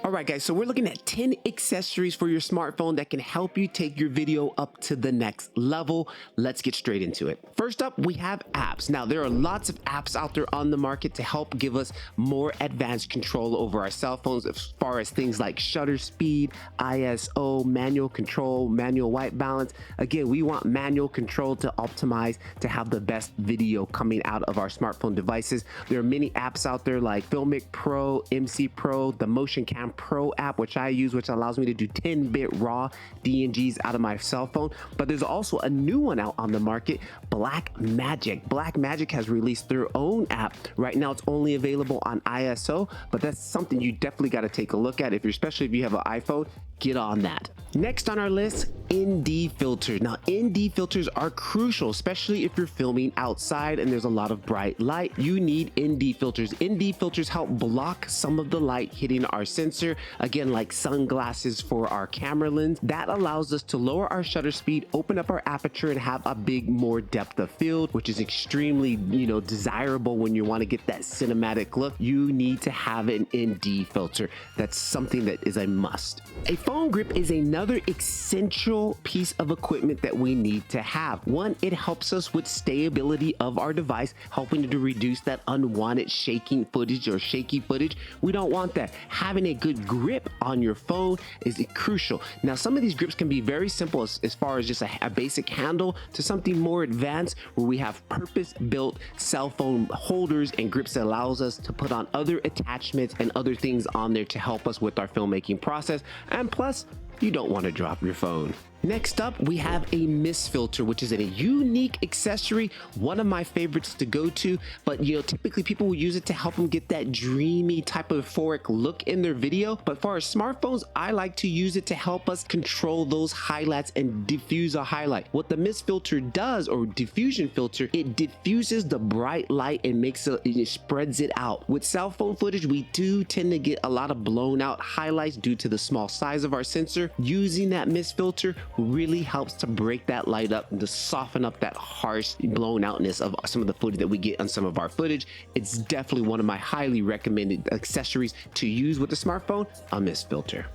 All right, guys, so we're looking at 10 accessories for your smartphone that can help you take your video up to the next level. Let's get straight into it. First up, we have apps. Now, there are lots of apps out there on the market to help give us more advanced control over our cell phones as far as things like shutter speed, ISO, manual control, manual white balance. Again, we want manual control to optimize to have the best video coming out of our smartphone devices. There are many apps out there like Filmic Pro, MC Pro, the Motion Cam Pro app, which I use, which allows me to do 10-bit raw DNGs out of my cell phone. But there's also a new one out on the market, Blackmagic. Blackmagic has released their own app. Right now, it's only available on ISO, but that's something you definitely got to take a look at. Especially if you have an iPhone, get on that. Next on our list, ND filters. Now, ND filters are crucial, especially if you're filming outside and there's a lot of bright light. You need ND filters. ND filters help block some of the light hitting our sensor. Again, like sunglasses for our camera lens. That allows us to lower our shutter speed, open up our aperture, and have a big more depth of field, which is extremely, desirable when you want to get that cinematic look. You need to have an ND filter. That's something that is a must. A phone grip is another essential piece of equipment that we need to have. One, it helps us with stability of our device, helping to reduce that unwanted shaking footage or shaky footage. We don't want that. Having a good grip on your phone is crucial. Now, some of these grips can be very simple as far as just a basic handle to something more advanced where we have purpose-built cell phone holders and grips that allows us to put on other attachments and other things on there to help us with our filmmaking process. And plus, you don't want to drop your phone. Next up, we have a mist filter, which is a unique accessory, one of my favorites to go to, but typically people will use it to help them get that dreamy type of euphoric look in their video. But for our smartphones, I like to use it to help us control those highlights and diffuse a highlight. What the mist filter does, or diffusion filter, it diffuses the bright light and it spreads it out. With cell phone footage, we do tend to get a lot of blown out highlights due to the small size of our sensor. Using that mist filter really helps to break that light up and to soften up that harsh blown outness of some of the footage that we get on some of our footage. It's definitely one of my highly recommended accessories to use with the smartphone, a mist filter.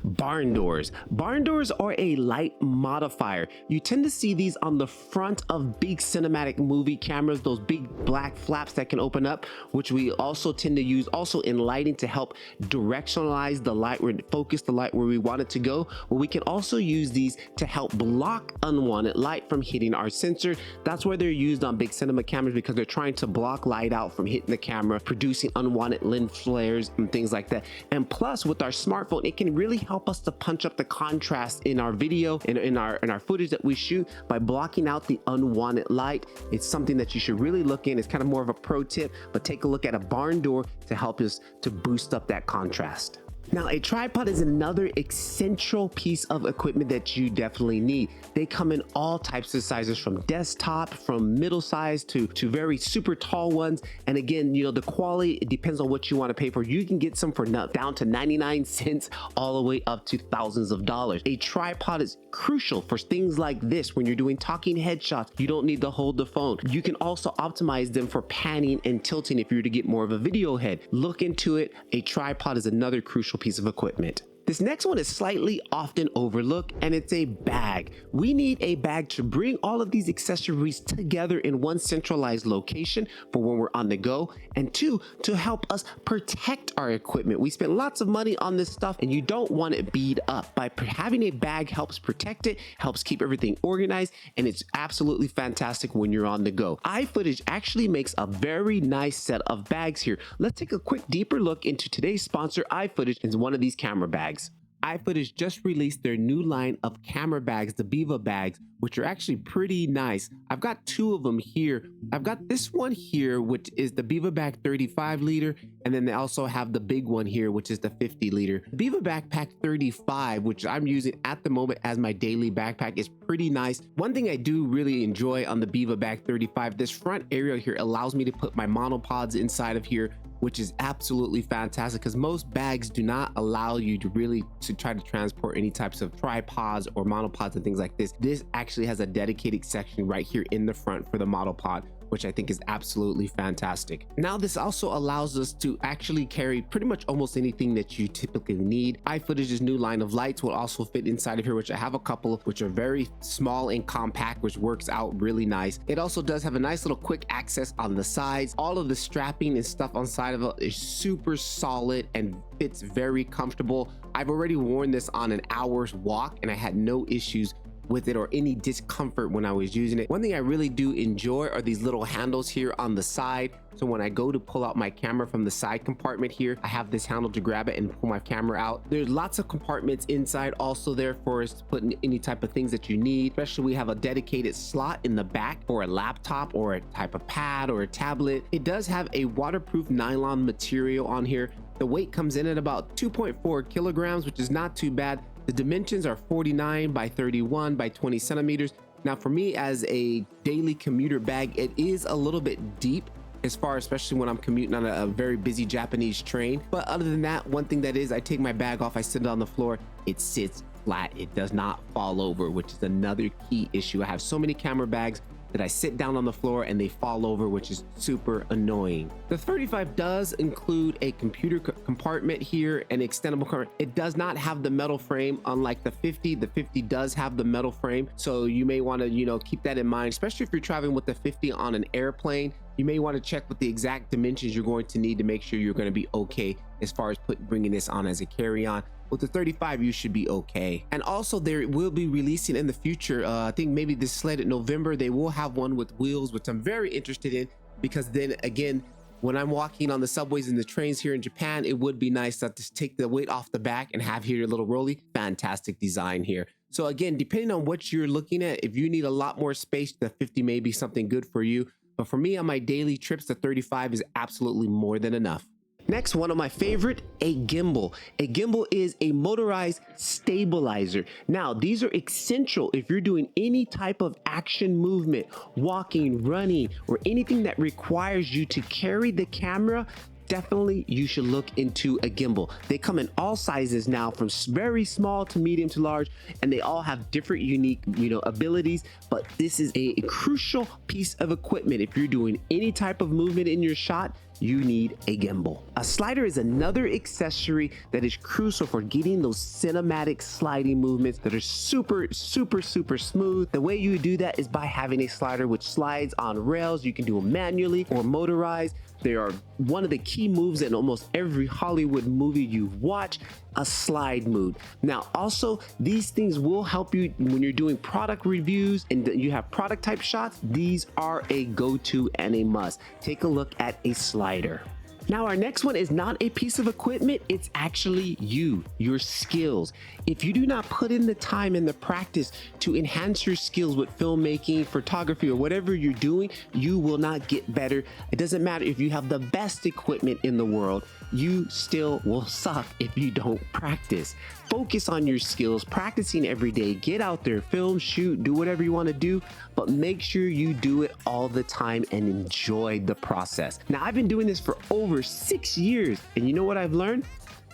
Barn doors. Barn doors are a light modifier. You tend to see these on the front of big cinematic movie cameras, those big black flaps that can open up, which we also tend to use also in lighting to help directionalize the light, or focus the light where we want it to go. But we can also use these to help block unwanted light from hitting our sensor. That's why they're used on big cinema cameras, because they're trying to block light out from hitting the camera, producing unwanted lens flares and things like that. And plus, with our smartphone, it can really help us to punch up the contrast in our video and in our footage that we shoot by blocking out the unwanted light. It's something that you should really look in. It's kind of more of a pro tip, but take a look at a barn door to help us to boost up that contrast. Now, a tripod is another essential piece of equipment that you definitely need. They come in all types of sizes, from desktop, from middle size to very super tall ones. And again, the quality, it depends on what you want to pay for. You can get some for down to 99 cents all the way up to thousands of dollars. A tripod is crucial for things like this. When you're doing talking headshots, you don't need to hold the phone. You can also optimize them for panning and tilting if you're to get more of a video head. Look into it. A tripod is another crucial piece of equipment. This next one is slightly often overlooked, and it's a bag. We need a bag to bring all of these accessories together in one centralized location for when we're on the go, and two, to help us protect our equipment. We spend lots of money on this stuff, and you don't want it beat up. By having a bag helps protect it, helps keep everything organized, and it's absolutely fantastic when you're on the go. iFootage actually makes a very nice set of bags here. Let's take a quick deeper look into today's sponsor, iFootage, and one of these camera bags. iFootage just released their new line of camera bags, the Viva bags, which are actually pretty nice. I've got two of them here. I've got this one here, which is the Viva Bag 35 liter, and then they also have the big one here, which is the 50 liter. Viva Backpack 35, which I'm using at the moment as my daily backpack, is pretty nice. One thing I do really enjoy on the Viva Bag 35, this front area here allows me to put my monopods inside of here, which is absolutely fantastic, because most bags do not allow you to really try to transport any types of tripods or monopods and things like this. This actually has a dedicated section right here in the front for the monopod, which I think is absolutely fantastic. Now this also allows us to actually carry pretty much almost anything that you typically need. iFootage's new line of lights will also fit inside of here, which I have a couple, which are very small and compact, which works out really nice. It also does have a nice little quick access on the sides. All of the strapping and stuff on side of it is super solid and fits very comfortable. I've already worn this on an hour's walk and I had no issues with it or any discomfort when I was using it. One thing I really do enjoy are these little handles here on the side. So when I go to pull out my camera from the side compartment here, I have this handle to grab it and pull my camera out. There's lots of compartments inside also there for us to put in any type of things that you need. Especially we have a dedicated slot in the back for a laptop or a type of pad or a tablet. It does have a waterproof nylon material on here. The weight comes in at about 2.4 kilograms, which is not too bad. The dimensions are 49 by 31 by 20 centimeters. Now for me as a daily commuter bag, it is a little bit deep as far, especially when I'm commuting on a very busy Japanese train. But other than that, one thing that is, I take my bag off, I sit it on the floor, it sits flat. It does not fall over, which is another key issue. I have so many camera bags that I sit down on the floor and they fall over, which is super annoying. The 35 does include a computer compartment here, an extendable compartment. It does not have the metal frame, unlike the 50. The 50 does have the metal frame, so you may want to, keep that in mind, especially if you're traveling with the 50 on an airplane. You may want to check with the exact dimensions you're going to need to make sure you're going to be okay as far as bringing this on as a carry-on. With the 35, you should be okay. And also they will be releasing in the future, I think maybe this slated November, they will have one with wheels, which I'm very interested in, because then again, when I'm walking on the subways and the trains here in Japan, it would be nice to just take the weight off the back and have here your little rolly. Fantastic design here. So again, depending on what you're looking at, if you need a lot more space, the 50 may be something good for you. But for me on my daily trips, the 35 is absolutely more than enough. Next, one of my favorite, a gimbal. A gimbal is a motorized stabilizer. Now, these are essential if you're doing any type of action movement, walking, running, or anything that requires you to carry the camera. Definitely you should look into a gimbal. They come in all sizes now, from very small to medium to large, and they all have different unique abilities, but this is a crucial piece of equipment. If you're doing any type of movement in your shot, you need a gimbal. A slider is another accessory that is crucial for getting those cinematic sliding movements that are super smooth. The way you do that is by having a slider which slides on rails. You can do them manually or motorized. They are one of the key moves in almost every Hollywood movie you watch, a slide move. Now, also, these things will help you when you're doing product reviews and you have product type shots. These are a go-to and a must. Take a look at a slider. Now, our next one is not a piece of equipment. It's actually your skills. If you do not put in the time and the practice to enhance your skills with filmmaking, photography, or whatever you're doing, you will not get better. It doesn't matter if you have the best equipment in the world, you still will suck if you don't practice. Focus on your skills, practicing every day. Get out there, film, shoot, do whatever you want to do, but make sure you do it all the time and enjoy the process. Now, I've been doing this for over 6 years, and you know what I've learned?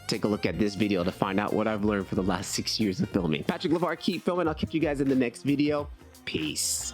Take a look at this video to find out what I've learned for the last 6 years of filming. Patrick Levar, keep filming. I'll catch you guys in the next video. Peace.